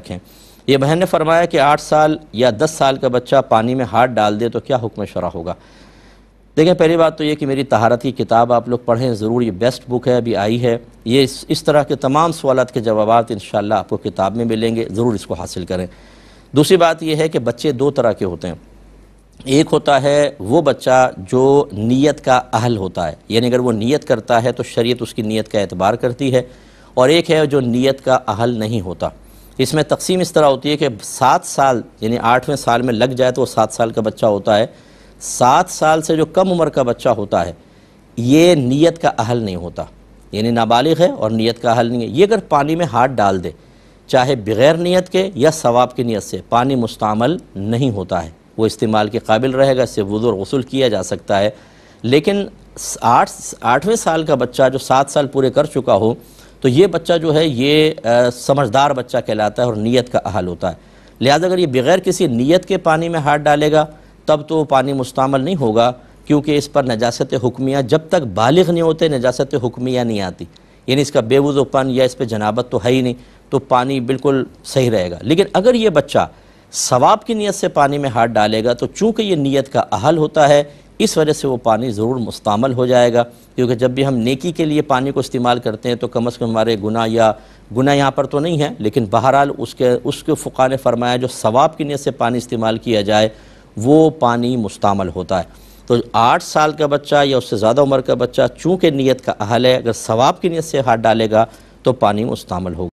رکھیں۔ یہ بہن نے فرمایا کہ 8 سال یا 10 سال کا بچہ پانی میں ہاتھ ڈال دے تو کیا حکم شرع ہوگا؟ دیکھیں، پہلی بات تو یہ کہ میری طہارت کی کتاب آپ لوگ پڑھیں ضرور، یہ بیسٹ بک ہے، ابھی آئی ہے۔ یہ اس طرح کے تمام سوالات کے جوابات انشاءاللہ آپ کو کتاب میں ملیں گے، ضرور اس کو حاصل کریں۔ دوسری بات یہ ہے کہ بچے 2 طرح کے ہوتے ہیں۔ ایک ہوتا ہے وہ بچہ جو نیت کا اہل ہوتا ہے، یعنی اگر وہ نیت کرتا ہے تو شریعت اس کی نیت کا اعتبار کرتی ہے، اور ایک ہے جو نیت کا اہل نہیں ہوتا۔ اس میں تقسیم اس طرح ہوتی ہے کہ 7 سال یعنی 8ویں سال میں لگ جائے تو وہ 7 سال کا بچہ ہوتا ہے۔ 7 سال سے جو کم عمر کا بچہ ہوتا ہے یہ نیت کا اہل نہیں ہوتا، یعنی نابالغ ہے اور نیت کا اہل نہیں ہے۔ یہ اگر پانی میں ہاتھ ڈال دے چاہے بغیر نیت کے یا ثواب کی نیت سے، پانی مستعمل نہیں ہوتا ہے، وہ استعمال کے قابل رہے گا، اس سے وضو اور غسل کیا جا سکتا ہے۔ لیکن 8ویں سال کا بچہ جو 7 سال پورے کر چکا ہو تو یہ بچہ جو ہے یہ سمجھدار بچہ کہلاتا ہے اور نیت کا اہل ہوتا ہے۔ لہذا اگر یہ بغیر کسی نیت کے پانی میں ہاتھ ڈالے گا تب تو پانی مستعمل نہیں ہوگا، کیونکہ اس پر نجاست حکمیہ جب تک بالغ نہیں ہوتے نجاست حکمیہ نہیں آتی، یعنی اس کا بے وضو پن یا اس پہ جنابت تو ہے ہی نہیں، تو پانی بالکل صحیح رہے گا۔ لیکن اگر یہ بچہ ثواب کی نیت سے پانی میں ہاتھ ڈالے گا تو چونکہ یہ نیت کا اہل ہوتا ہے اس وجہ سے وہ پانی ضرور مستعمل ہو جائے گا، کیونکہ جب بھی ہم نیکی کے لیے پانی کو استعمال کرتے ہیں تو کم از کم ہمارے گناہ یہاں پر تو نہیں ہے، لیکن بہرحال اس کے فقہاء نے فرمایا جو ثواب کی نیت سے پانی استعمال کیا جائے وہ پانی مستعمل ہوتا ہے۔ تو 8 سال کا بچہ یا اس سے زیادہ عمر کا بچہ چونکہ نیت کا اہل ہے، اگر ثواب کی نیت سے ہاتھ ڈالے گا تو پانی مستعمل ہوگا۔